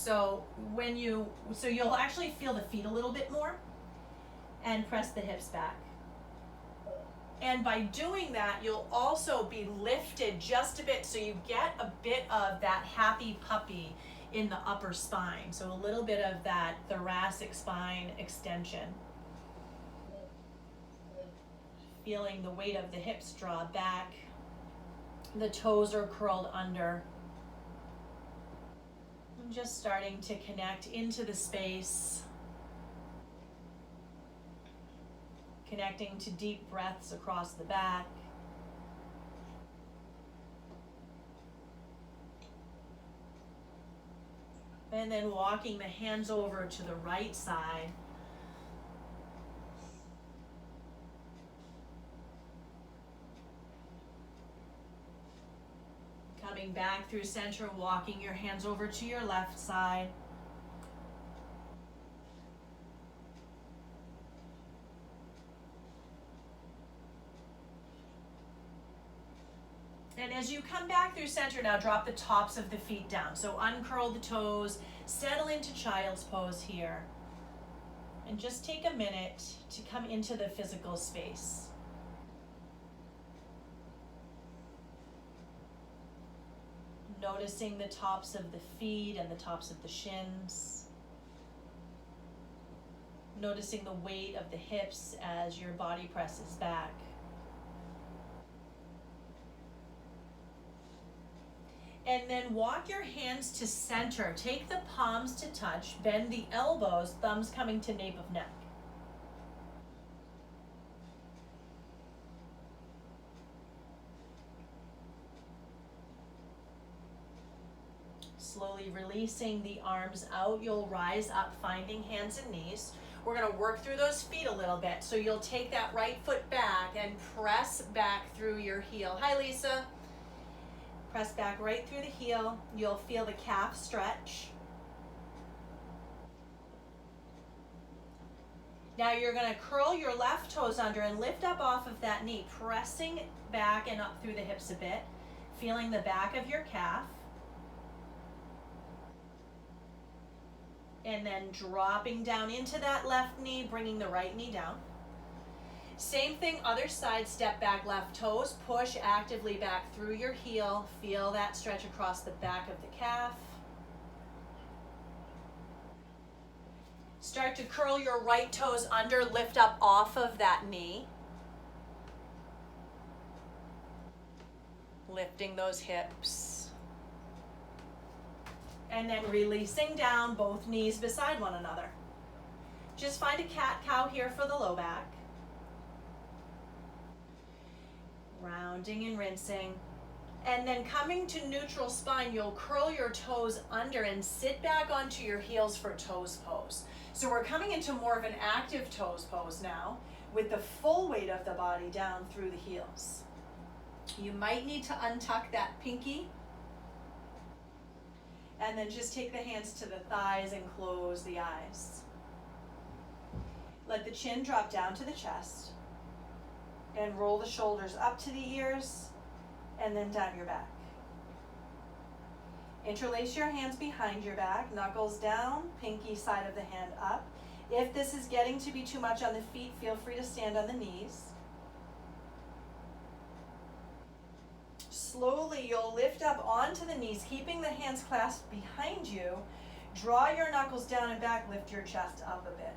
So so you'll actually feel the feet a little bit more, and press the hips back. And by doing that, you'll also be lifted just a bit, so you get a bit of that happy puppy in the upper spine. So a little bit of that thoracic spine extension. Feeling the weight of the hips draw back. The toes are curled under. And just starting to connect into the space. Connecting to deep breaths across the back. And then walking the hands over to the right side. Coming back through center, walking your hands over to your left side. And as you come back through center, now drop the tops of the feet down. So uncurl the toes, settle into child's pose here. And just take a minute to come into the physical space. Noticing the tops of the feet and the tops of the shins. Noticing the weight of the hips as your body presses back. And then walk your hands to center. Take the palms to touch. Bend the elbows, thumbs coming to nape of neck. Slowly releasing the arms out. You'll rise up, finding hands and knees. We're going to work through those feet a little bit. So you'll take that right foot back and press back through your heel. Hi, Lisa. Press back right through the heel. You'll feel the calf stretch. Now you're going to curl your left toes under and lift up off of that knee, pressing back and up through the hips a bit, feeling the back of your calf. And then dropping down into that left knee, bringing the right knee down. Same thing, other side, step back left toes, push actively back through your heel, feel that stretch across the back of the calf. Start to curl your right toes under, lift up off of that knee. Lifting those hips. And then releasing down, both knees beside one another. Just find a cat-cow here for the low back. Rounding and rinsing. And then coming to neutral spine, you'll curl your toes under and sit back onto your heels for toes pose. So we're coming into more of an active toes pose now, with the full weight of the body down through the heels. You might need to untuck that pinky. And then just take the hands to the thighs and close the eyes. Let the chin drop down to the chest. And roll the shoulders up to the ears and then down your back. Interlace your hands behind your back, knuckles down, pinky side of the hand up. If this is getting to be too much on the feet, feel free to stand on the knees. Slowly, you'll lift up onto the knees, keeping the hands clasped behind you. Draw your knuckles down and back, lift your chest up a bit.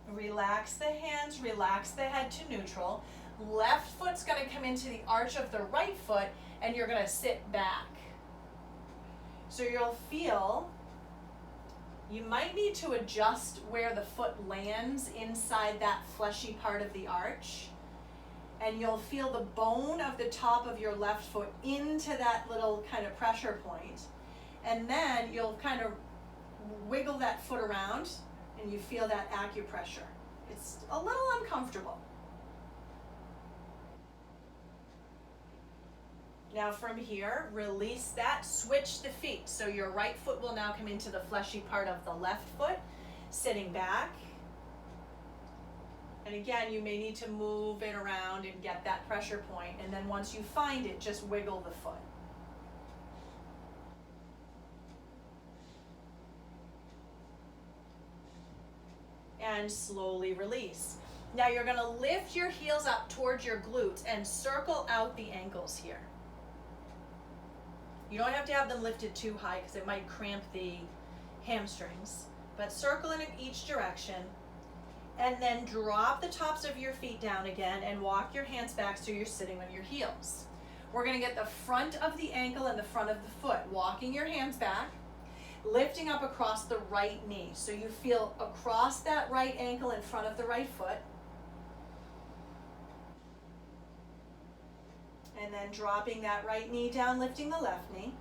Relax the hands, relax the head to neutral. Left foot's going to come into the arch of the right foot, and you're going to sit back. So you'll feel, you might need to adjust where the foot lands inside that fleshy part of the arch. And you'll feel the bone of the top of your left foot into that little kind of pressure point. And then you'll kind of wiggle that foot around and you feel that acupressure. It's a little uncomfortable. Now from here, release that, switch the feet. So your right foot will now come into the fleshy part of the left foot, sitting back. And again, you may need to move it around and get that pressure point. And then once you find it, just wiggle the foot. and slowly release. Now you're gonna lift your heels up towards your glutes and circle out the ankles here. You don't have to have them lifted too high because it might cramp the hamstrings, but circle in each direction, and then drop the tops of your feet down again and walk your hands back so you're sitting on your heels. We're gonna get the front of the ankle and the front of the foot, walking your hands back, lifting up across the right knee. So you feel across that right ankle in front of the right foot. And then dropping that right knee down, lifting the left knee.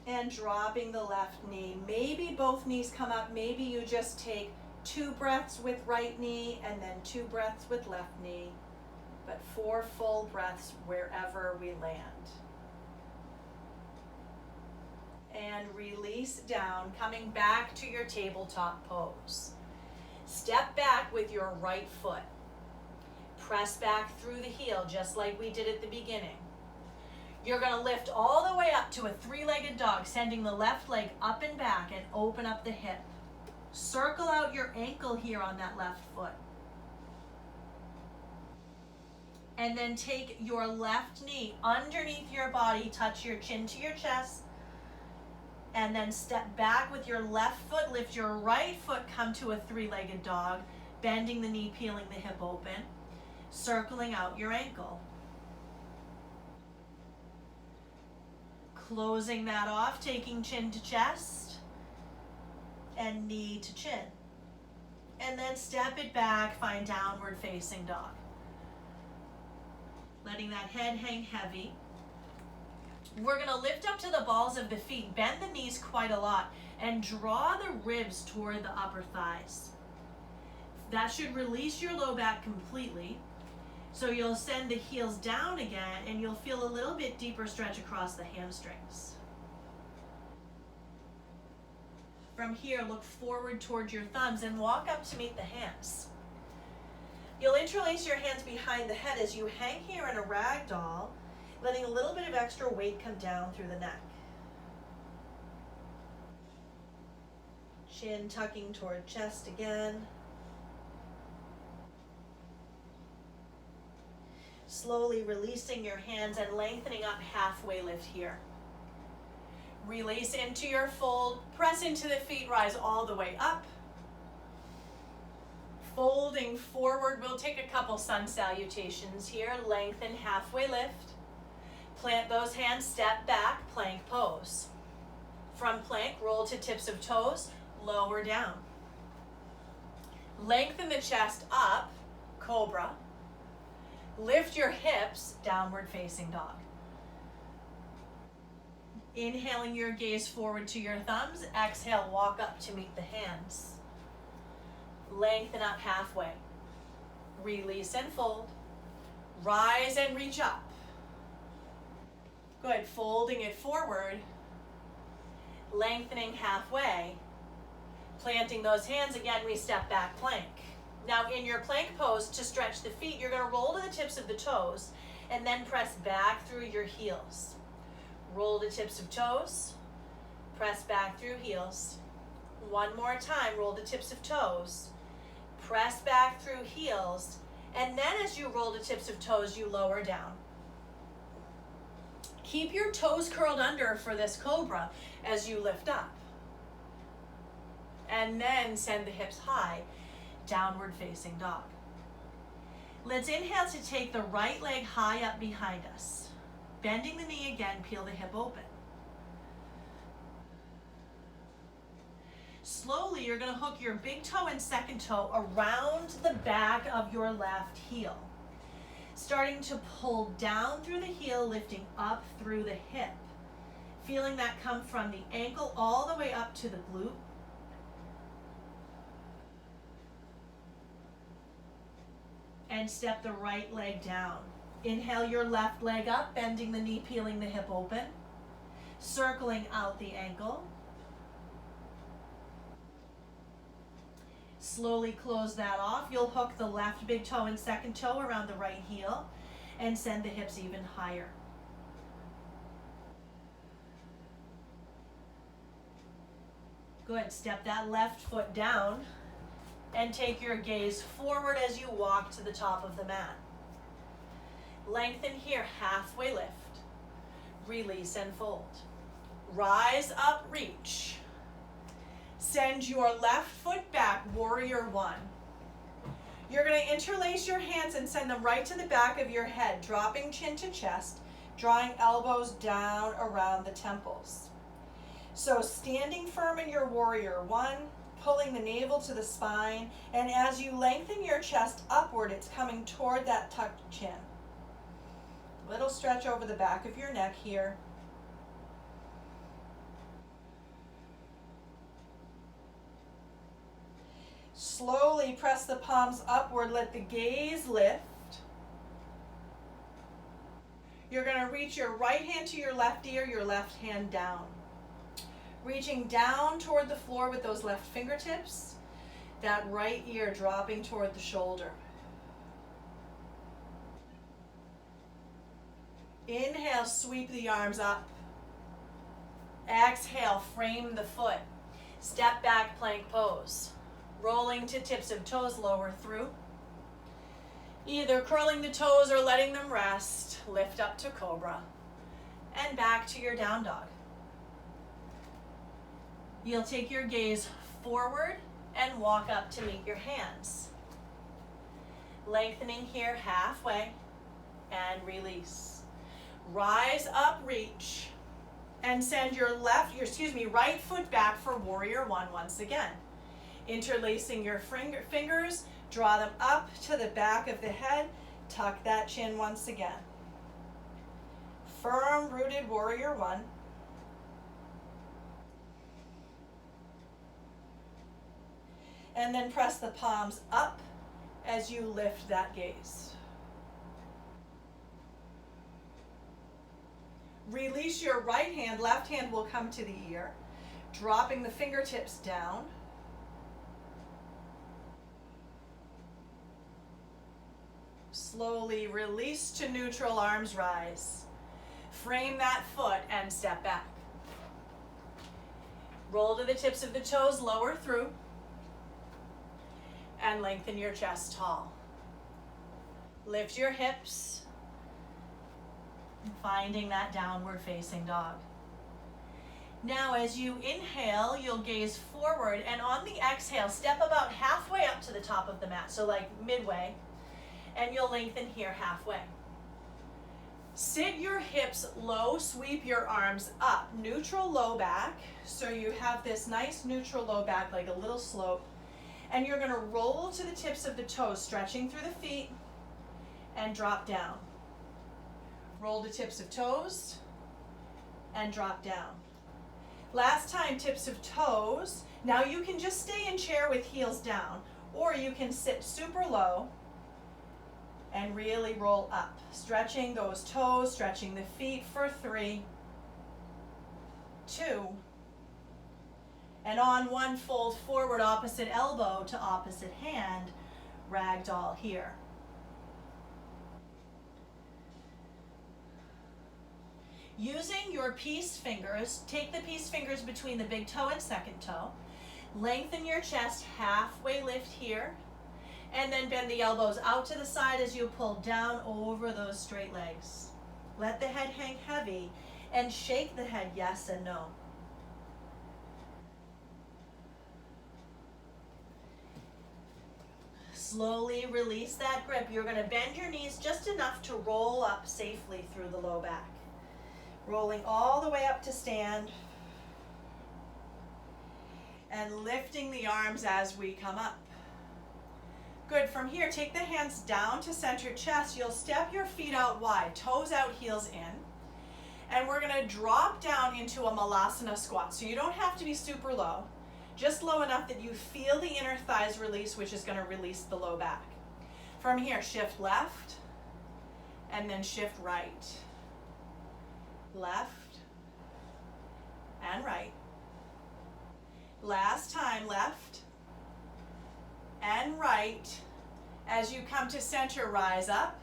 And dropping the left knee. Maybe both knees come up. Maybe you just take 2 breaths with right knee and then 2 breaths with left knee. But 4 full breaths wherever we land. And release down, coming back to your tabletop pose. Step back with your right foot. Press back through the heel just like we did at the beginning. You're going to lift all the way up to a 3-legged dog, sending the left leg up and back and open up the hip. Circle out your ankle here on that left foot. And then take your left knee underneath your body, touch your chin to your chest, and then step back with your left foot, lift your right foot, come to a 3-legged dog, bending the knee, peeling the hip open, circling out your ankle. Closing that off, taking chin to chest and knee to chin. And then step it back, find downward facing dog. Letting that head hang heavy. We're going to lift up to the balls of the feet, bend the knees quite a lot, and draw the ribs toward the upper thighs. That should release your low back completely. So you'll send the heels down again, and you'll feel a little bit deeper stretch across the hamstrings. From here, look forward toward your thumbs and walk up to meet the hands. You'll interlace your hands behind the head as you hang here in a ragdoll, letting a little bit of extra weight come down through the neck. Chin tucking toward chest again. Slowly releasing your hands and lengthening up, halfway lift here. Release into your fold, press into the feet, rise all the way up. Folding forward, we'll take a couple sun salutations here. Lengthen, halfway lift. Plant those hands, step back, plank pose. From plank, roll to tips of toes, lower down. Lengthen the chest up, cobra. Lift your hips, downward facing dog. Inhaling your gaze forward to your thumbs. Exhale, walk up to meet the hands. Lengthen up halfway. Release and fold. Rise and reach up. Good, folding it forward. Lengthening halfway. Planting those hands again, we step back plank. Now in your plank pose, to stretch the feet, you're going to roll to the tips of the toes and then press back through your heels. Roll the tips of toes, press back through heels. One more time, roll the tips of toes, press back through heels, and then as you roll the tips of toes, you lower down. Keep your toes curled under for this cobra as you lift up. And then send the hips high. Downward facing dog. Let's inhale to take the right leg high up behind us. Bending the knee again, peel the hip open. Slowly, you're going to hook your big toe and second toe around the back of your left heel. Starting to pull down through the heel, lifting up through the hip. Feeling that come from the ankle all the way up to the glute. And step the right leg down. Inhale your left leg up, bending the knee, peeling the hip open. Circling out the ankle. Slowly close that off. You'll hook the left big toe and second toe around the right heel and send the hips even higher. Good, step that left foot down and take your gaze forward as you walk to the top of the mat. Lengthen here, halfway lift. Release and fold. Rise up, reach. Send your left foot back, warrior one. You're going to interlace your hands and send them right to the back of your head, dropping chin to chest, drawing elbows down around the temples. So standing firm in your warrior one, pulling the navel to the spine, and as you lengthen your chest upward, it's coming toward that tucked chin. Little stretch over the back of your neck here. Slowly press the palms upward, let the gaze lift. You're going to reach your right hand to your left ear, your left hand down. Reaching down toward the floor with those left fingertips, that right ear dropping toward the shoulder. Inhale, sweep the arms up. Exhale, frame the foot. Step back, plank pose. Rolling to tips of toes, lower through. Either curling the toes or letting them rest. Lift up to cobra. And back to your down dog. You'll take your gaze forward and walk up to meet your hands. Lengthening here halfway and release. Rise up, reach, and send your right foot back for warrior one once again. Interlacing your fingers, draw them up to the back of the head, tuck that chin once again. Firm rooted warrior one. And then press the palms up as you lift that gaze. Release your right hand, left hand will come to the ear, dropping the fingertips down. Slowly release to neutral, arms rise. Frame that foot and step back. Roll to the tips of the toes, lower through. And lengthen your chest tall. Lift your hips, finding that downward facing dog. Now as you inhale, you'll gaze forward, and on the exhale, step about halfway up to the top of the mat, so like midway, and you'll lengthen here halfway. Sit your hips low, sweep your arms up, neutral low back, so you have this nice neutral low back, like a little slope, and you're going to roll to the tips of the toes, stretching through the feet, and drop down. Roll to tips of toes, and drop down. Last time, tips of toes. Now you can just stay in chair with heels down, or you can sit super low and really roll up. Stretching those toes, stretching the feet for 3, 2, and on one, fold forward, opposite elbow to opposite hand, ragdoll here. Using your peace fingers, take the peace fingers between the big toe and second toe. Lengthen your chest, halfway lift here, and then bend the elbows out to the side as you pull down over those straight legs. Let the head hang heavy and shake the head yes and no. Slowly release that grip. You're going to bend your knees just enough to roll up safely through the low back. Rolling all the way up to stand. And lifting the arms as we come up. Good. From here, take the hands down to center chest. You'll step your feet out wide, toes out, heels in. And we're going to drop down into a Malasana squat. So you don't have to be super low. Just low enough that you feel the inner thighs release, which is going to release the low back. From here, shift left, and then shift right. Left, and right. Last time, left, and right. As you come to center, rise up.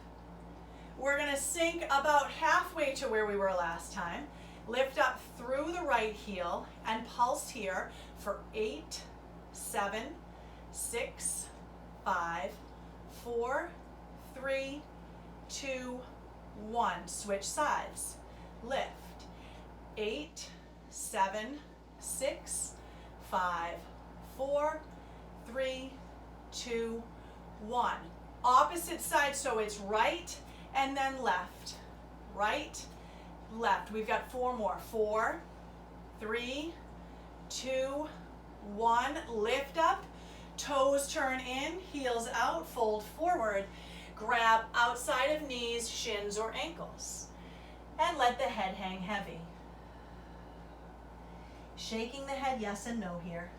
We're going to sink about halfway to where we were last time. Lift up through the right heel and pulse here for 8, 7, 6, 5, 4, 3, 2, 1. Switch sides. Lift. 8, 7, 6, 5, 4, 3, 2, 1. Opposite side, so it's right and then left. Right, left. We've got 4 more. 4, 3, 2, 1. Lift up, toes turn in, heels out, fold forward. Grab outside of knees, shins, or ankles. And let the head hang heavy. Shaking the head yes and no here.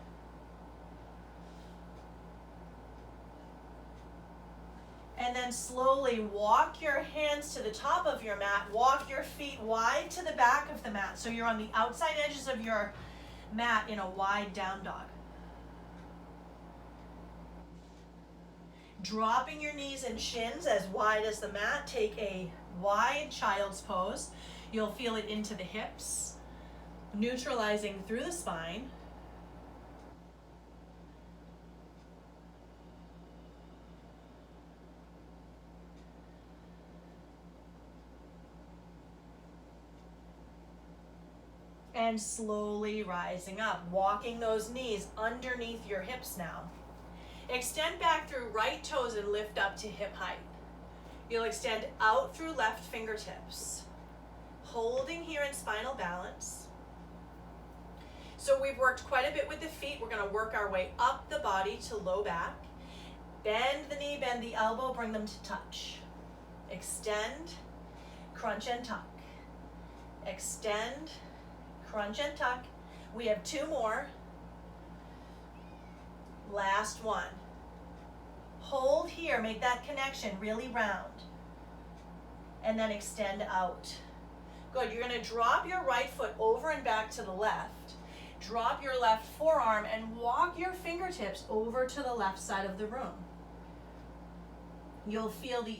And then slowly walk your hands to the top of your mat. Walk your feet wide to the back of the mat. So you're on the outside edges of your mat in a wide down dog. Dropping your knees and shins as wide as the mat. Take a wide child's pose. You'll feel it into the hips, neutralizing through the spine. And slowly rising up, walking those knees underneath your hips now. Extend back through right toes and lift up to hip height. You'll extend out through left fingertips, holding here in spinal balance. So we've worked quite a bit with the feet. We're going to work our way up the body to low back. Bend the knee, bend the elbow, bring them to touch. Extend, crunch and tuck. Extend, crunch and tuck. We have 2 more. Last one. Hold here, make that connection really round. And then extend out. Good, you're going to drop your right foot over and back to the left. Drop your left forearm and walk your fingertips over to the left side of the room. You'll feel the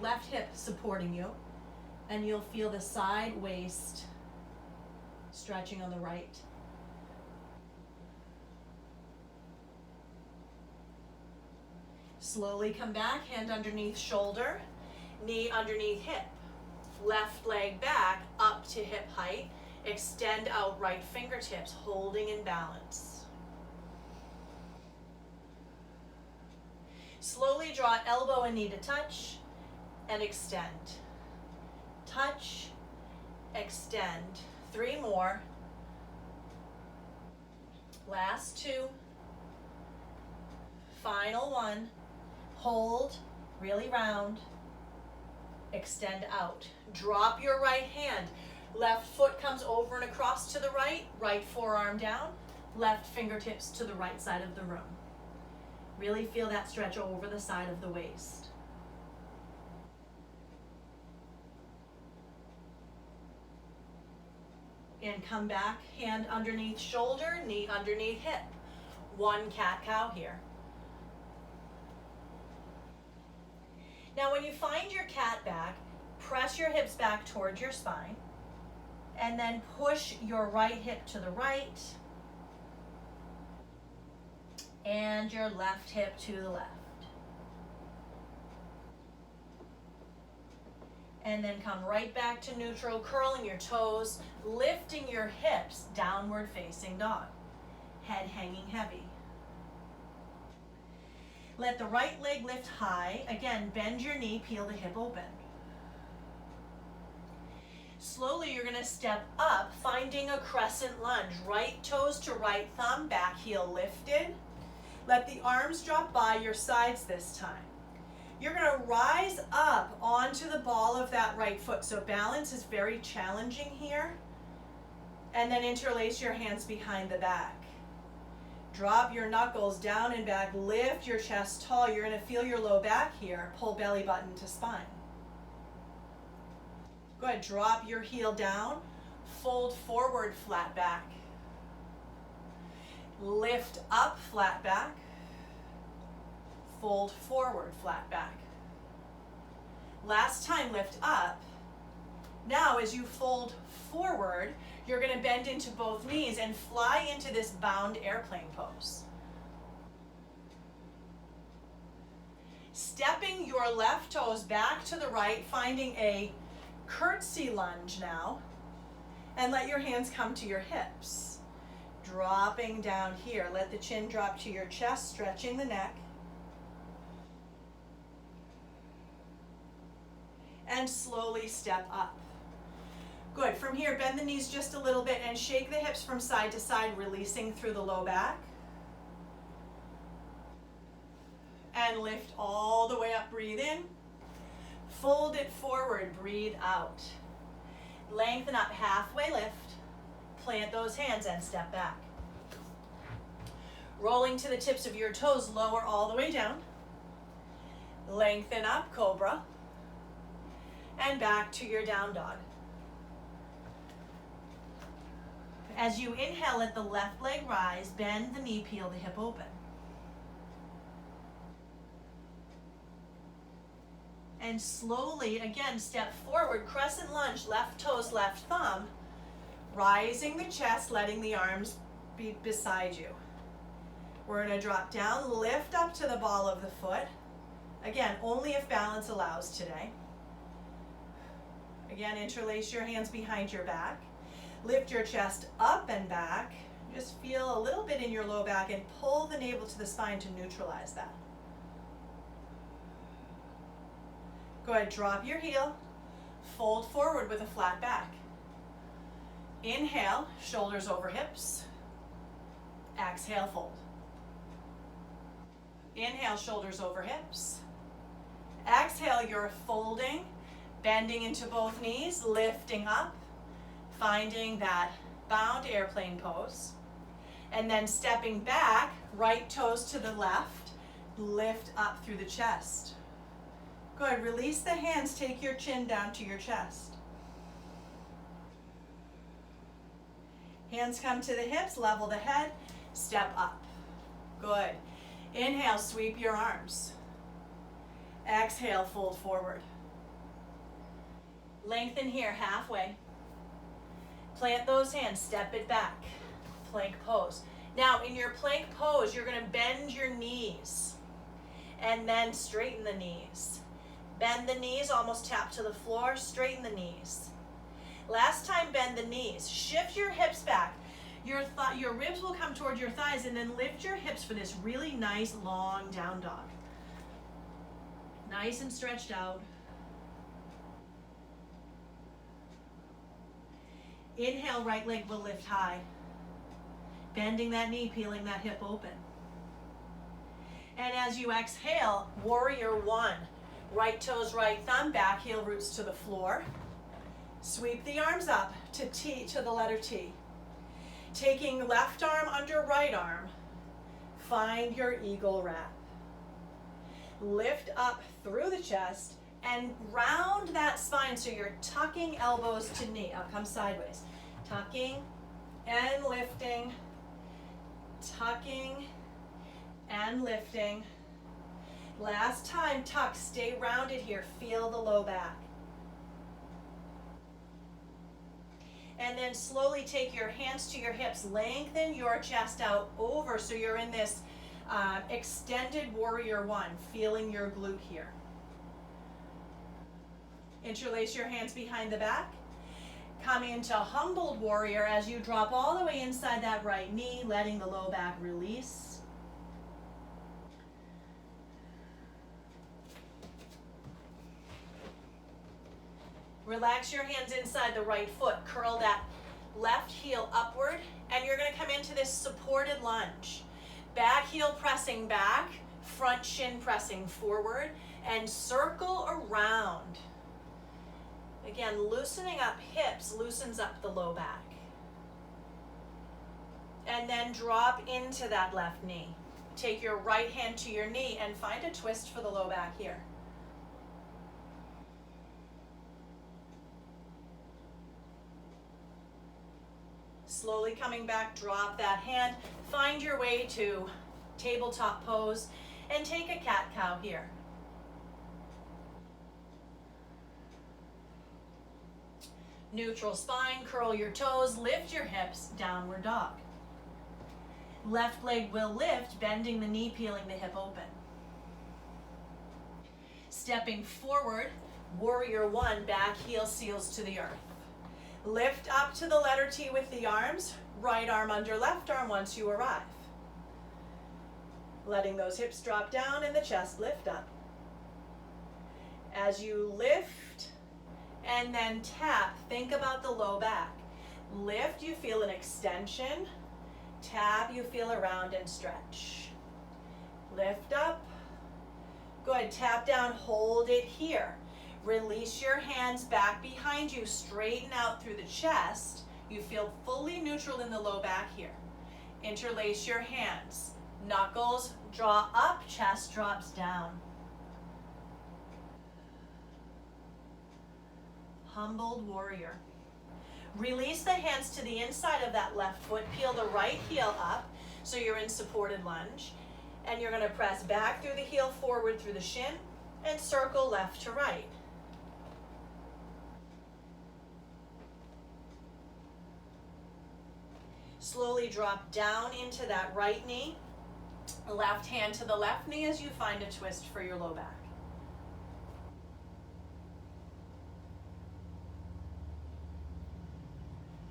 left hip supporting you, and you'll feel the side waist stretching on the right. Slowly come back, hand underneath shoulder, knee underneath hip. Left leg back up to hip height. Extend out right fingertips, holding in balance. Slowly draw elbow and knee to touch and extend. Touch, extend. 3 more. Last 2. Final 1. Hold, really round. Extend out. Drop your right hand. Left foot comes over and across to the right. Right forearm down. Left fingertips to the right side of the room. Really feel that stretch over the side of the waist. And come back, hand underneath shoulder, knee underneath hip. 1 cat-cow here. Now when you find your cat back, press your hips back towards your spine, and then push your right hip to the right, and your left hip to the left. And then come right back to neutral, curling your toes, lifting your hips, downward facing dog. Head hanging heavy. Let the right leg lift high. Again, bend your knee, peel the hip open. Slowly you're going to step up, finding a crescent lunge. Right toes to right thumb, back heel lifted. Let the arms drop by your sides this time. You're going to rise up onto the ball of that right foot. So balance is very challenging here. And then interlace your hands behind the back. Drop your knuckles down and back. Lift your chest tall. You're going to feel your low back here. Pull belly button to spine. Go ahead, drop your heel down. Fold forward, flat back. Lift up, flat back. Fold forward, flat back. Last time, lift up Now, as you fold forward, you're going to bend into both knees and fly into this bound airplane pose. Stepping your left toes back to the right, finding a curtsy lunge now, and let your hands come to your hips. Dropping down here, let the chin drop to your chest, stretching the neck. And slowly step up. Good, from here, bend the knees just a little bit and shake the hips from side to side, releasing through the low back. And lift all the way up, breathe in. Fold it forward, breathe out. Lengthen up, halfway lift. Plant those hands and step back. Rolling to the tips of your toes, lower all the way down. Lengthen up, cobra. And back to your down dog. As you inhale, let the left leg rise, bend the knee, peel the hip open. And slowly, again, step forward, crescent lunge, left toes, left thumb, rising the chest, letting the arms be beside you. We're going to drop down, lift up to the ball of the foot. Again, only if balance allows today. Again, interlace your hands behind your back. Lift your chest up and back. Just feel a little bit in your low back and pull the navel to the spine to neutralize that. Go ahead, drop your heel, fold forward with a flat back. Inhale, shoulders over hips. Exhale, fold. Inhale, shoulders over hips. Exhale, you're folding, bending into both knees, lifting up, finding that bound airplane pose. And then stepping back, right toes to the left, lift up through the chest. Good, release the hands, take your chin down to your chest. Hands come to the hips, level the head, step up. Good. Inhale, sweep your arms. Exhale, fold forward. Lengthen here, halfway. Plant those hands, step it back. Plank pose. Now, in your plank pose, you're going to bend your knees and then straighten the knees. Bend the knees, almost tap to the floor, straighten the knees. Last time, bend the knees. Shift your hips back. Your ribs will come toward your thighs, and then lift your hips for this really nice long down dog. Nice and stretched out. Inhale, right leg will lift high. Bending that knee, peeling that hip open. And as you exhale, warrior one. Right toes, right thumb, back heel roots to the floor. Sweep the arms up to T, to the letter T. Taking left arm under right arm, find your eagle wrap. Lift up through the chest and round that spine so you're tucking elbows to knee. I'll come sideways. Tucking and lifting, tucking and lifting. Last time, tuck, stay rounded here, feel the low back. And then slowly take your hands to your hips, lengthen your chest out over so you're in this extended warrior one, feeling your glute here. Interlace your hands behind the back. Come into humbled warrior as you drop all the way inside that right knee, letting the low back release. Relax your hands inside the right foot. Curl that left heel upward, and you're going to come into this supported lunge. Back heel pressing back, front shin pressing forward, and circle around. Again, loosening up hips loosens up the low back. And then drop into that left knee. Take your right hand to your knee and find a twist for the low back here. Slowly coming back, drop that hand. Find your way to tabletop pose and take a cat-cow here. Neutral spine, curl your toes, lift your hips, downward dog. Left leg will lift, bending the knee, peeling the hip open. Stepping forward, warrior one, back heel seals to the earth. Lift up to the letter T with the arms, right arm under left arm once you arrive. Letting those hips drop down and the chest lift up. As you lift and then tap, think about the low back. Lift, you feel an extension. Tap, you feel a round and stretch. Lift up. Good, tap down, hold it here. Release your hands back behind you, straighten out through the chest. You feel fully neutral in the low back here. Interlace your hands. Knuckles draw up, chest drops down. Humbled warrior. Release the hands to the inside of that left foot, peel the right heel up so you're in supported lunge. And you're going to press back through the heel, forward through the shin, and circle left to right. Slowly drop down into that right knee. Left hand to the left knee as you find a twist for your low back.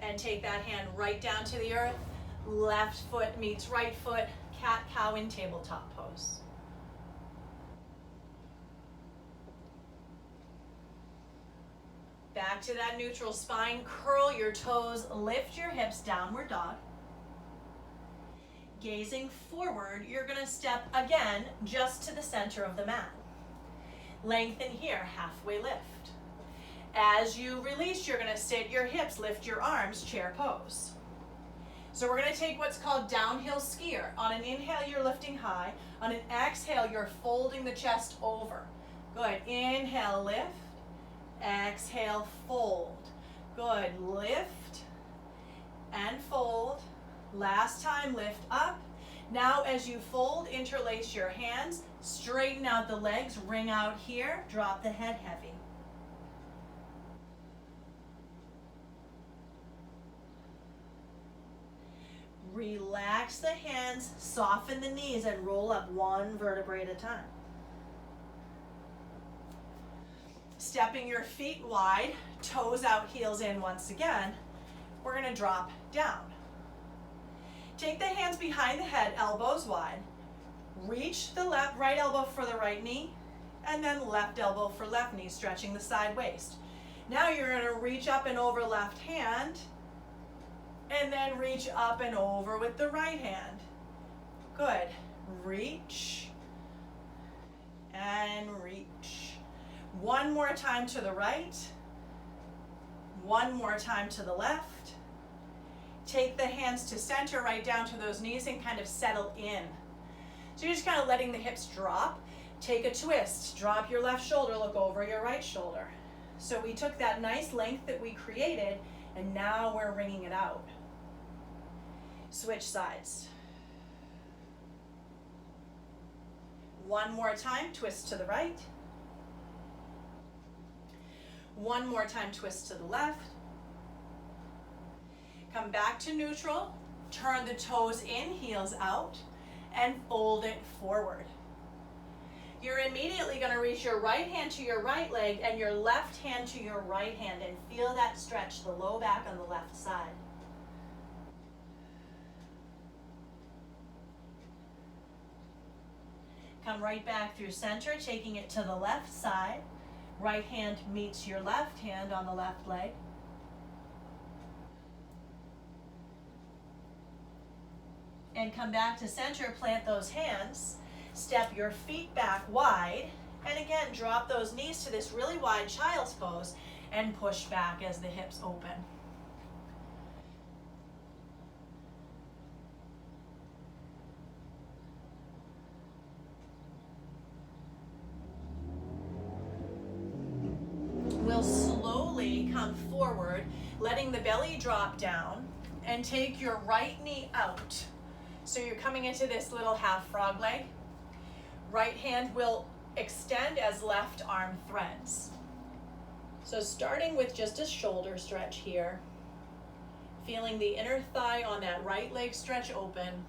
And take that hand right down to the earth. Left foot meets right foot. Cat cow in tabletop pose. Back to that neutral spine. Curl your toes. Lift your hips. Downward dog. Gazing forward, you're going to step again just to the center of the mat. Lengthen here, halfway lift. As you release, you're going to sit your hips, lift your arms, chair pose. So we're going to take what's called downhill skier. On an inhale, you're lifting high. On an exhale, you're folding the chest over. Good. Inhale, lift. Exhale, fold. Good. Lift and fold. Last time, lift up. Now as you fold, interlace your hands, straighten out the legs, ring out here, drop the head heavy. Relax the hands, soften the knees, and roll up one vertebrae at a time. Stepping your feet wide, toes out, heels in once again, we're going to drop down. Take the hands behind the head, elbows wide. Reach the right elbow for the right knee, and then left elbow for left knee, stretching the side waist. Now you're going to reach up and over left hand, and then reach up and over with the right hand. Good. Reach and reach. One more time to the right. One more time to the left. Take the hands to center, right down to those knees, and kind of settle in. So you're just kind of letting the hips drop. Take a twist. Drop your left shoulder, look over your right shoulder. So we took that nice length that we created, and now we're wringing it out. Switch sides. One more time, twist to the right. One more time, twist to the left. Come back to neutral, turn the toes in, heels out, and fold it forward. You're immediately going to reach your right hand to your right leg and your left hand to your right hand, and feel that stretch, the low back on the left side. Come right back through center, taking it to the left side. Right hand meets your left hand on the left leg. And come back to center, plant those hands, step your feet back wide, and again, drop those knees to this really wide child's pose and push back as the hips open. We'll slowly come forward, letting the belly drop down, and take your right knee out. So you're coming into this little half frog leg. Right hand will extend as left arm threads. So starting with just a shoulder stretch here, feeling the inner thigh on that right leg stretch open.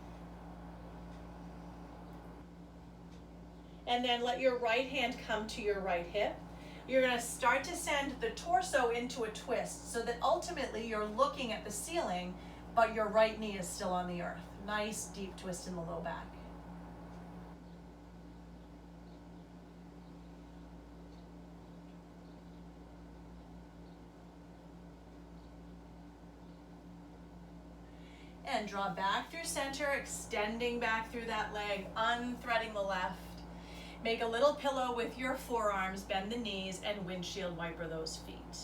And then let your right hand come to your right hip. You're going to start to send the torso into a twist so that ultimately you're looking at the ceiling, but your right knee is still on the earth. Nice deep twist in the low back. And draw back through center, extending back through that leg, unthreading the left. Make a little pillow with your forearms, bend the knees, and windshield wiper those feet.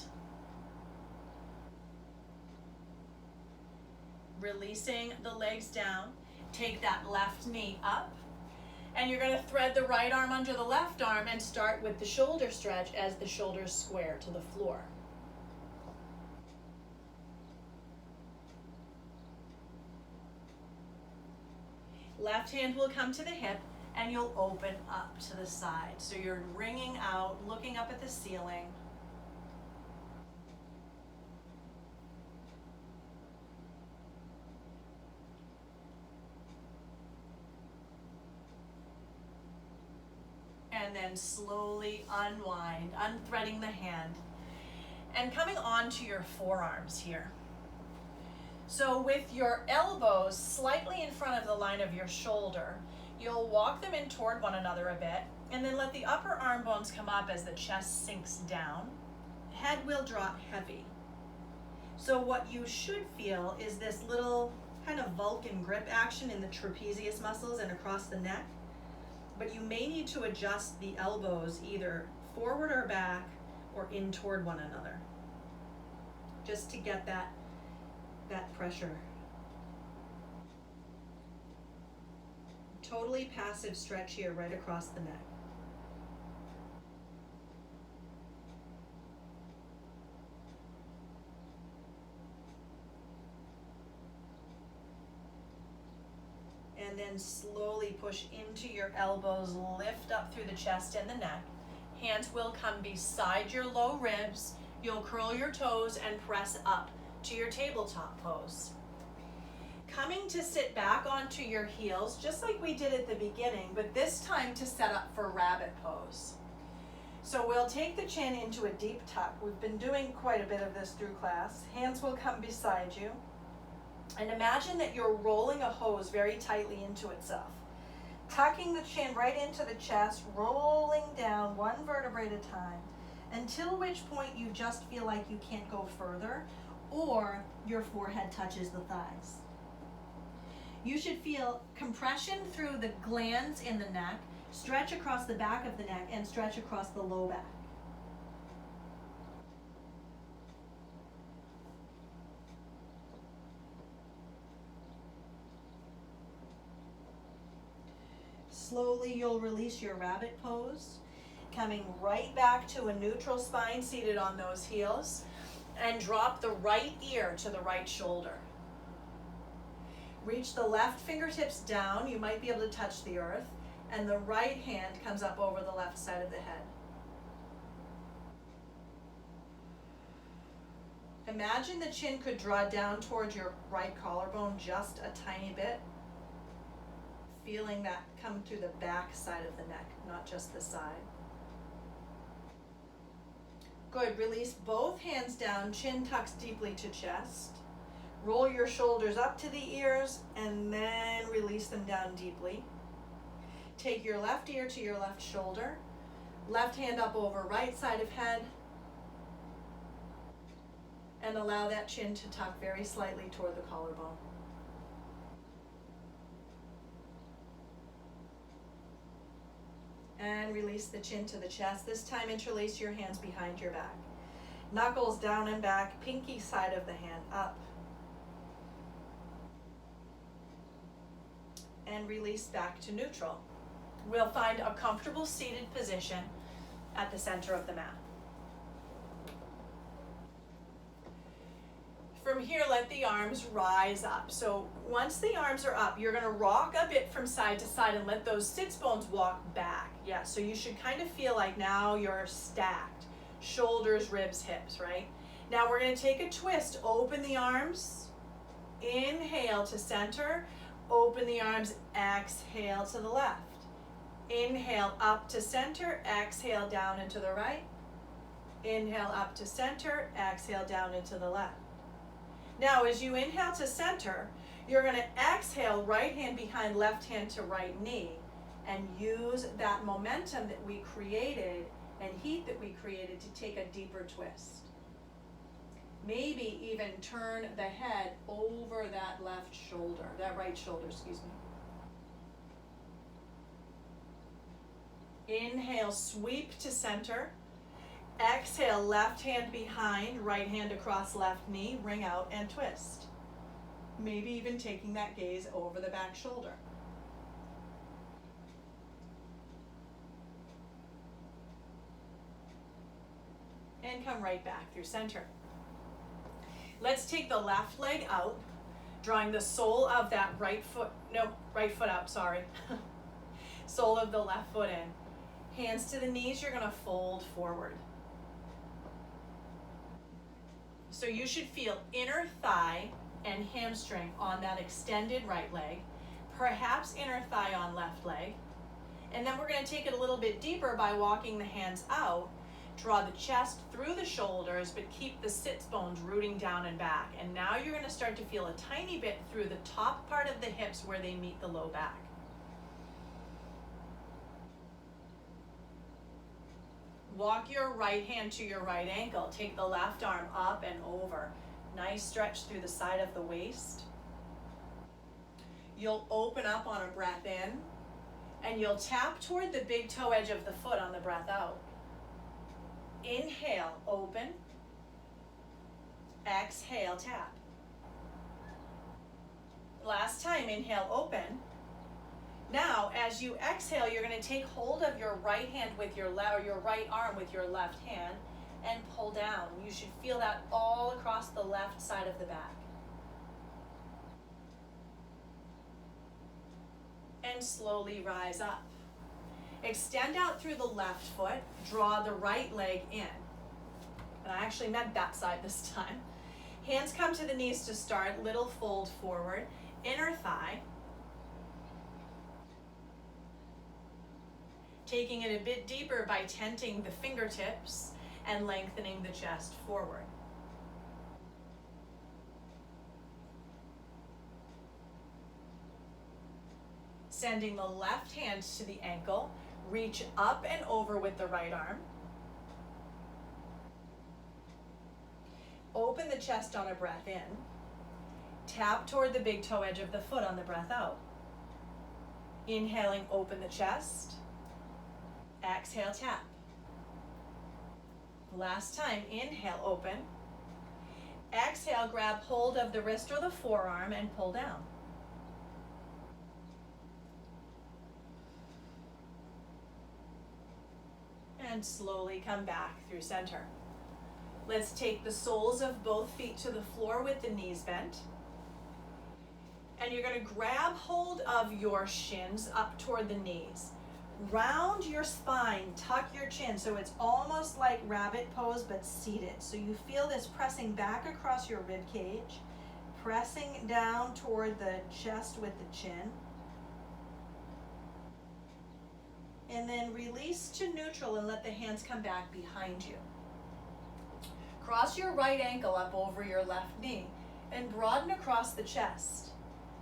Releasing the legs down, take that left knee up, and you're going to thread the right arm under the left arm and start with the shoulder stretch as the shoulders square to the floor. Left hand will come to the hip and you'll open up to the side. So you're wringing out, looking up at the ceiling. And then slowly unwind, unthreading the hand, and coming onto your forearms here. So with your elbows slightly in front of the line of your shoulder, you'll walk them in toward one another a bit, and then let the upper arm bones come up as the chest sinks down. Head will drop heavy. So what you should feel is this little kind of Vulcan grip action in the trapezius muscles and across the neck. But you may need to adjust the elbows either forward or back or in toward one another, just to get that pressure. Totally passive stretch here right across the neck. And then slowly push into your elbows, lift up through the chest and the neck. Hands will come beside your low ribs. You'll curl your toes and press up to your tabletop pose. Coming to sit back onto your heels, just like we did at the beginning, but this time to set up for rabbit pose. So we'll take the chin into a deep tuck. We've been doing quite a bit of this through class. Hands will come beside you. And imagine that you're rolling a hose very tightly into itself. Tucking the chin right into the chest, rolling down one vertebrae at a time, until which point you just feel like you can't go further, or your forehead touches the thighs. You should feel compression through the glands in the neck, stretch across the back of the neck, and stretch across the low back. Slowly you'll release your rabbit pose, coming right back to a neutral spine seated on those heels, and drop the right ear to the right shoulder. Reach the left fingertips down, you might be able to touch the earth, and the right hand comes up over the left side of the head. Imagine the chin could draw down towards your right collarbone just a tiny bit, feeling that come through the back side of the neck, not just the side. Good, release both hands down, chin tucks deeply to chest. Roll your shoulders up to the ears and then release them down deeply. Take your left ear to your left shoulder, left hand up over right side of head, and allow that chin to tuck very slightly toward the collarbone. And release the chin to the chest. This time interlace your hands behind your back. Knuckles down and back, pinky side of the hand up. And release back to neutral. We'll find a comfortable seated position at the center of the mat. From here, let the arms rise up. So once the arms are up, you're gonna rock a bit from side to side and let those sits bones walk back. Yeah, so you should kind of feel like now you're stacked. shoulders, ribs, hips, right? Now we're going to take a twist. Open the arms. Inhale to center. Open the arms. Exhale to the left. Inhale up to center. Exhale down into the right. Inhale up to center. Exhale down into the left. Now as you inhale to center, you're going to exhale right hand behind left hand to right knee and use that momentum that we created and heat that we created to take a deeper twist. Maybe even turn the head over that left shoulder, that right shoulder, excuse me. Inhale, sweep to center. Exhale, left hand behind, right hand across left knee, ring out and twist. Maybe even taking that gaze over the back shoulder. And come right back through center. Let's take the left leg out, drawing the sole of that right foot out, sorry. Sole of the left foot in. Hands to the knees, you're gonna fold forward. So you should feel inner thigh and hamstring on that extended right leg, perhaps inner thigh on left leg. And then we're gonna take it a little bit deeper by walking the hands out. Draw the chest through the shoulders, but keep the sits bones rooting down and back. And now you're going to start to feel a tiny bit through the top part of the hips where they meet the low back. Walk your right hand to your right ankle. Take the left arm up and over. Nice stretch through the side of the waist. You'll open up on a breath in, and you'll tap toward the big toe edge of the foot on the breath out. Inhale, open. Exhale, tap. Last time, inhale, open. Now, as you exhale, you're going to take hold of your right hand with your right arm with your left hand and pull down. You should feel that all across the left side of the back. And slowly rise up. Extend out through the left foot, draw the right leg in. And I actually meant that side this time. Hands come to the knees to start, little fold forward, inner thigh. Taking it a bit deeper by tenting the fingertips and lengthening the chest forward. Sending the left hand to the ankle, reach up and over with the right arm. Open the chest on a breath in. Tap toward the big toe edge of the foot on the breath out. Inhaling, open the chest. Exhale, tap. Last time, inhale, open. Exhale, grab hold of the wrist or the forearm and pull down. And slowly come back through center. Let's take the soles of both feet to the floor with the knees bent. And you're going to grab hold of your shins up toward the knees. Round your spine, tuck your chin so it's almost like rabbit pose but seated. So you feel this pressing back across your rib cage, pressing down toward the chest with the chin. And then release to neutral and let the hands come back behind you. Cross your right ankle up over your left knee and broaden across the chest.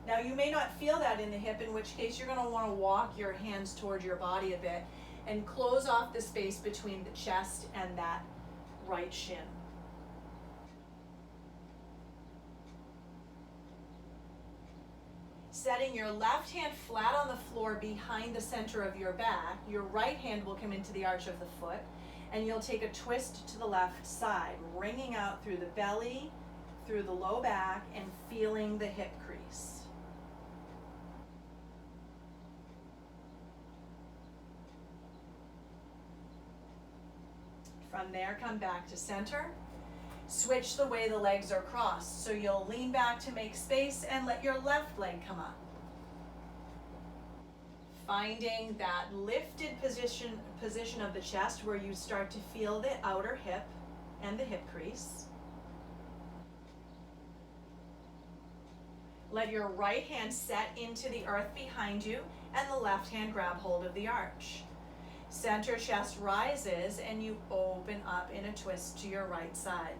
Now you may not feel that in the hip, in which case you're going to want to walk your hands toward your body a bit and close off the space between the chest and that right shin. Setting your left hand flat on the floor behind the center of your back, your right hand will come into the arch of the foot, and you'll take a twist to the left side, wringing out through the belly, through the low back, and feeling the hip crease. From there, come back to center. Switch the way the legs are crossed. So you'll lean back to make space and let your left leg come up. finding that lifted position of the chest where you start to feel the outer hip and the hip crease. Let your right hand set into the earth behind you and the left hand grab hold of the arch. Center chest rises and you open up in a twist to your right side.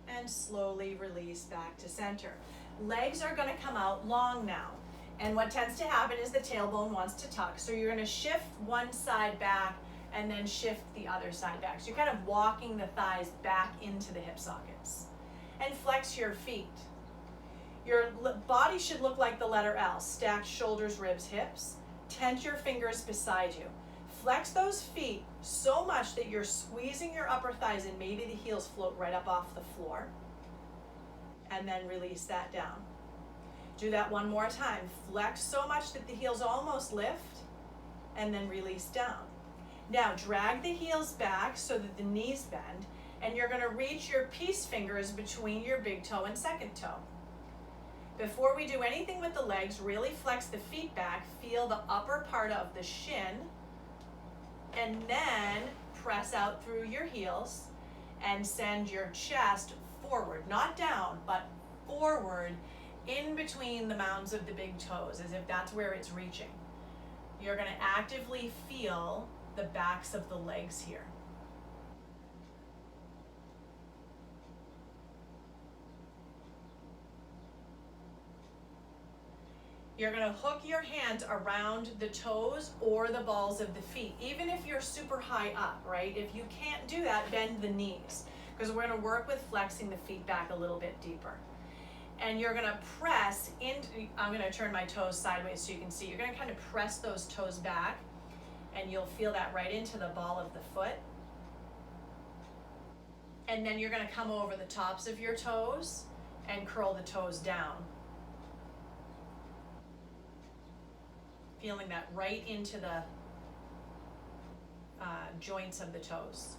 And slowly release back to center. Legs are going to come out long now. And what tends to happen is the tailbone wants to tuck. So you're going to shift one side back and then shift the other side back. So you're kind of walking the thighs back into the hip sockets. And flex your feet. Your body should look like the letter L. Stacked shoulders, ribs, hips. Tent your fingers beside you. Flex those feet so much that you're squeezing your upper thighs and maybe the heels float right up off the floor. And then release that down. Do that one more time. Flex so much that the heels almost lift and then release down. Now drag the heels back so that the knees bend, and you're going to reach your peace fingers between your big toe and second toe. Before we do anything with the legs, really flex the feet back, feel the upper part of the shin, and then press out through your heels and send your chest forward, not down, but forward in between the mounds of the big toes, as if that's where it's reaching. You're going to actively feel the backs of the legs here. You're going to hook your hands around the toes or the balls of the feet, even if you're super high up, right? If you can't do that, bend the knees, because we're going to work with flexing the feet back a little bit deeper. And you're going to press into, I'm going to turn my toes sideways so you can see. You're going to kind of press those toes back, and you'll feel that right into the ball of the foot. And then you're going to come over the tops of your toes and curl the toes down. Feeling that right into the joints of the toes.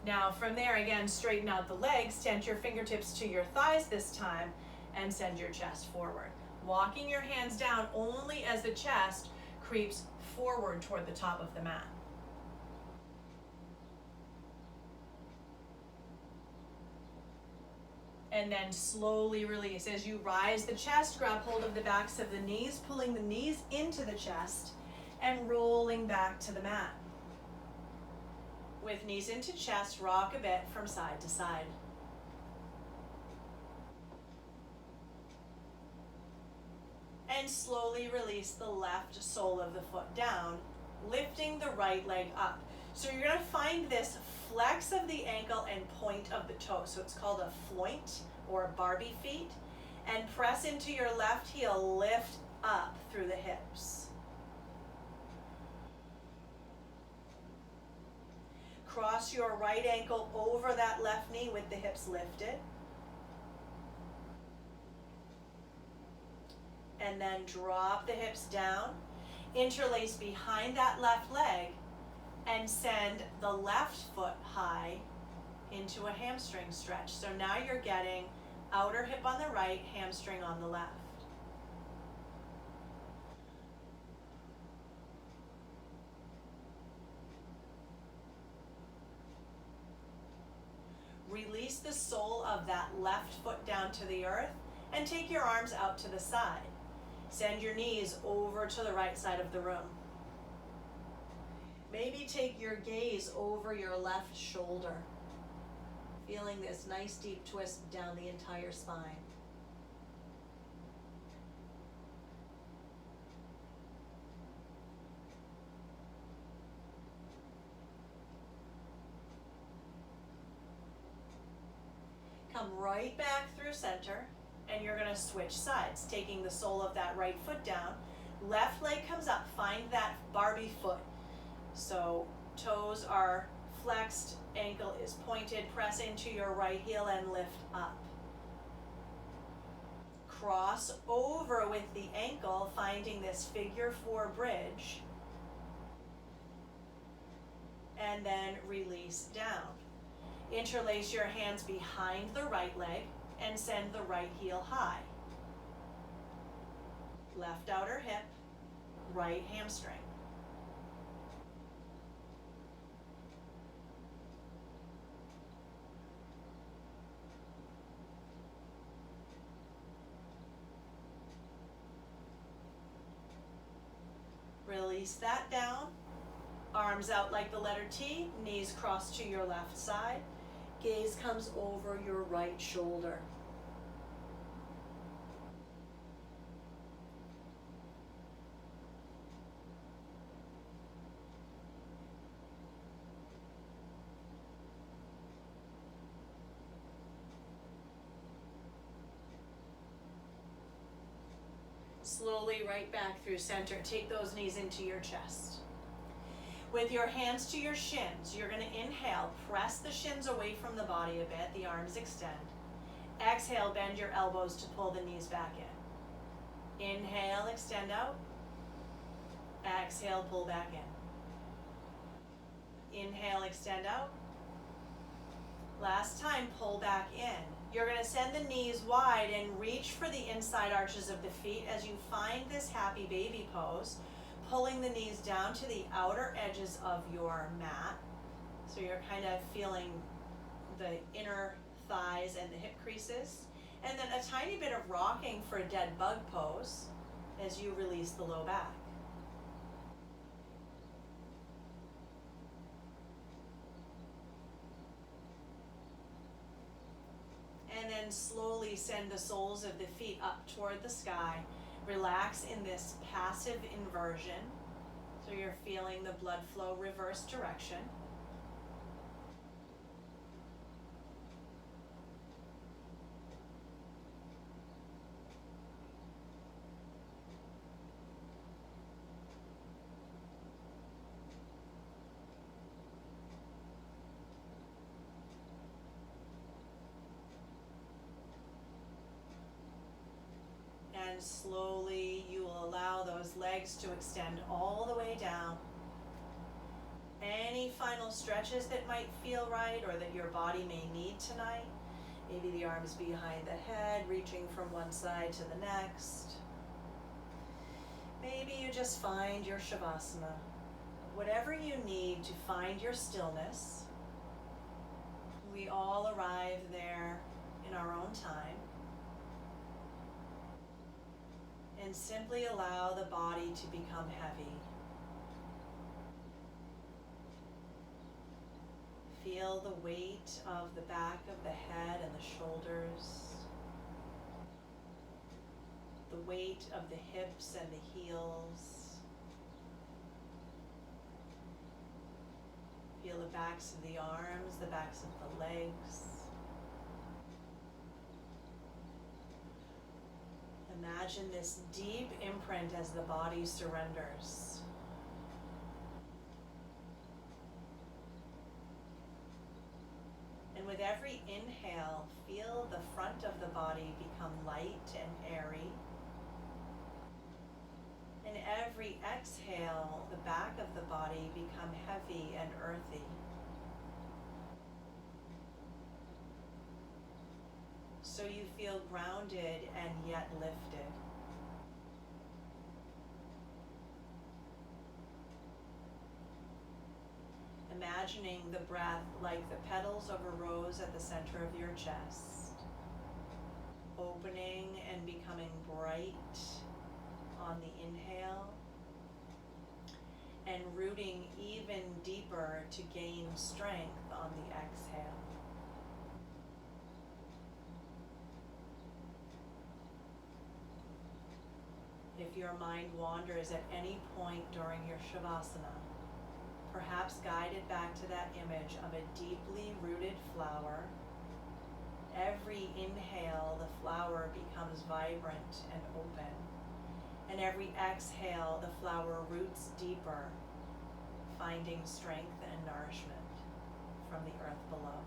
Now from there, again, straighten out the legs, tent your fingertips to your thighs this time, and send your chest forward. Walking your hands down only as the chest creeps forward toward the top of the mat. And then slowly release. As you rise the chest, grab hold of the backs of the knees, pulling the knees into the chest and rolling back to the mat. With knees into chest, rock a bit from side to side. And slowly release the left sole of the foot down, lifting the right leg up. So you're going to find this flex of the ankle and point of the toe. So it's called a floint or Barbie feet. And press into your left heel, lift up through the hips. Cross your right ankle over that left knee with the hips lifted. And then drop the hips down, interlace behind that left leg, and send the left foot high into a hamstring stretch. So now you're getting outer hip on the right, hamstring on the left. Release the sole of that left foot down to the earth and take your arms out to the side. Send your knees over to the right side of the room. Maybe take your gaze over your left shoulder, feeling this nice deep twist down the entire spine. Come right back through center, and you're going to switch sides, taking the sole of that right foot down. Left leg comes up, find that Barbie foot. So toes are flexed, ankle is pointed, press into your right heel and lift up. Cross over with the ankle, finding this figure four bridge. And then release down. Interlace your hands behind the right leg and send the right heel high. Left outer hip, right hamstring. Release that down. Arms out like the letter T, knees crossed to your left side. Gaze comes over your right shoulder. Slowly right back through center. Take those knees into your chest. With your hands to your shins, you're going to inhale, press the shins away from the body a bit, the arms extend. Exhale, bend your elbows to pull the knees back in. Inhale, extend out. Exhale, pull back in. Inhale, extend out. Last time, pull back in. You're going to send the knees wide and reach for the inside arches of the feet as you find this happy baby pose, pulling the knees down to the outer edges of your mat. So you're kind of feeling the inner thighs and the hip creases. And then a tiny bit of rocking for a dead bug pose as you release the low back. And then slowly send the soles of the feet up toward the sky. Relax in this passive inversion. So you're feeling the blood flow reverse direction. And slowly you will allow those legs to extend all the way down. Any final stretches that might feel right or that your body may need tonight. Maybe the arms behind the head, reaching from one side to the next. Maybe you just find your Shavasana. Whatever you need to find your stillness. We all arrive there in our own time. And simply allow the body to become heavy. Feel the weight of the back of the head and the shoulders. The weight of the hips and the heels. Feel the backs of the arms, the backs of the legs. Imagine this deep imprint as the body surrenders. And with every inhale, feel the front of the body become light and airy. And every exhale, the back of the body become heavy and earthy. So you feel grounded and yet lifted. Imagining the breath like the petals of a rose at the center of your chest, opening and becoming bright on the inhale, and rooting even deeper to gain strength on the exhale. If your mind wanders at any point during your Shavasana, perhaps guided back to that image of a deeply rooted flower, every inhale the flower becomes vibrant and open, and every exhale the flower roots deeper, finding strength and nourishment from the earth below.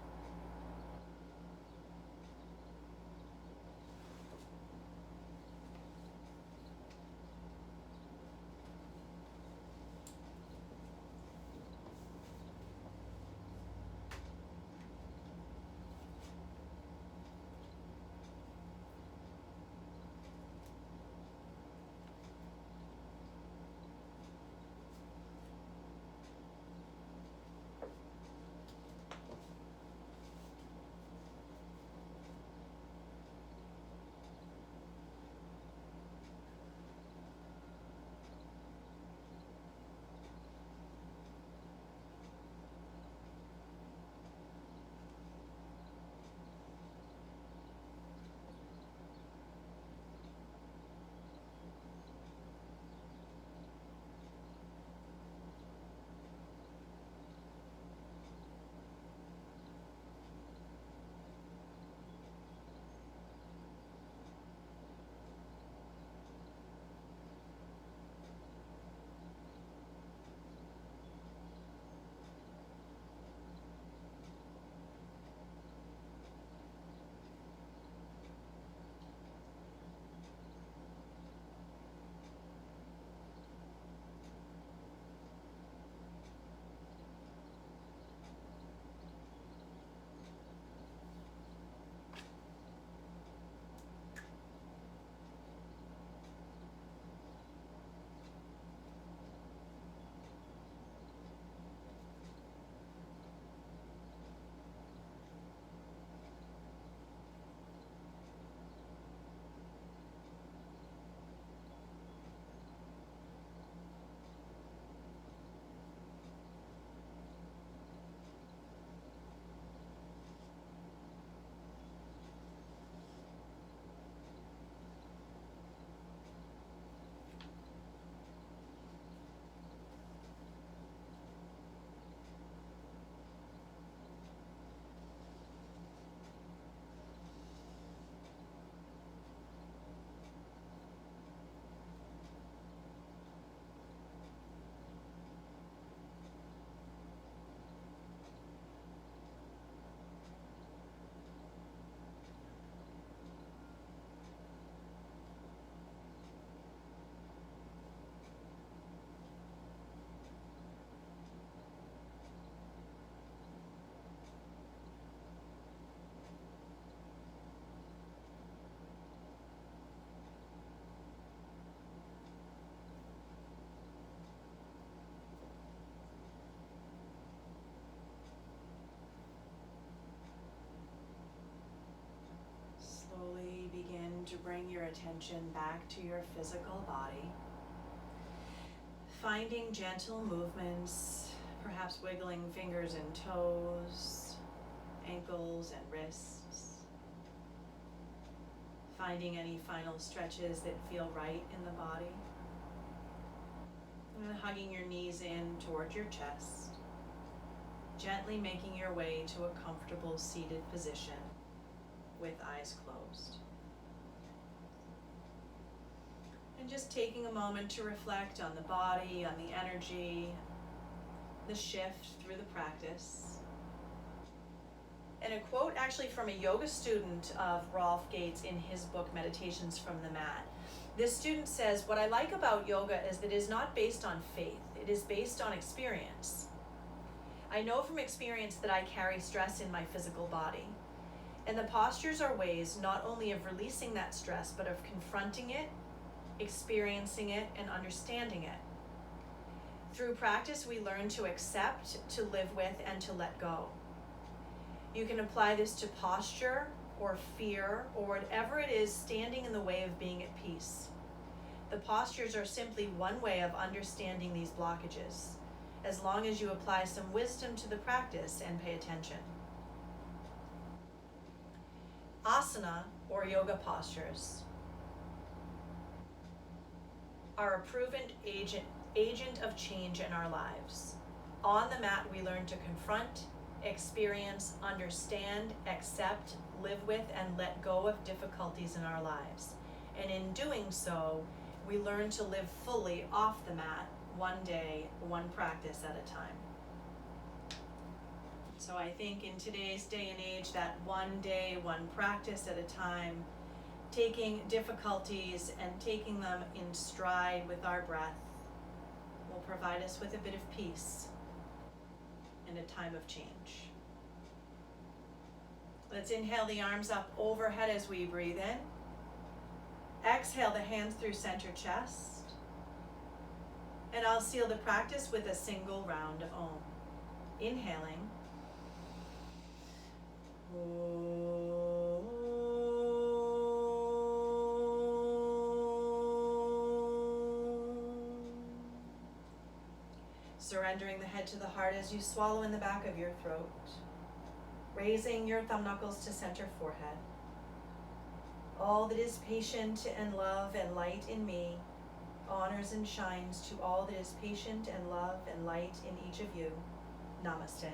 to bring your attention back to your physical body, finding gentle movements, perhaps wiggling fingers and toes, ankles and wrists, finding any final stretches that feel right in the body, and hugging your knees in toward your chest, gently making your way to a comfortable seated position with eyes closed. And just taking a moment to reflect on the body, on the energy, the shift through the practice. And a quote actually from a yoga student of Rolf Gates in his book, Meditations from the Mat. This student says, "What I like about yoga is that it is not based on faith, it is based on experience. I know from experience that I carry stress in my physical body. And the postures are ways not only of releasing that stress, but of confronting it, experiencing it, and understanding it. Through practice, we learn to accept, to live with, and to let go. You can apply this to posture or fear or whatever it is standing in the way of being at peace. The postures are simply one way of understanding these blockages, as long as you apply some wisdom to the practice and pay attention." Asana, or yoga postures, are a proven agent of change in our lives. On the mat, we learn to confront, experience, understand, accept, live with, and let go of difficulties in our lives. And in doing so, we learn to live fully off the mat, one day, one practice at a time. So I think in today's day and age, that one day, one practice at a time, taking difficulties and taking them in stride with our breath will provide us with a bit of peace in a time of change. Let's inhale the arms up overhead as we breathe in. Exhale the hands through center chest. And I'll seal the practice with a single round of Om. Inhaling. Surrendering the head to the heart as you swallow in the back of your throat. Raising your thumb knuckles to center forehead. All that is patient and love and light in me honors and shines to all that is patient and love and light in each of you. Namaste.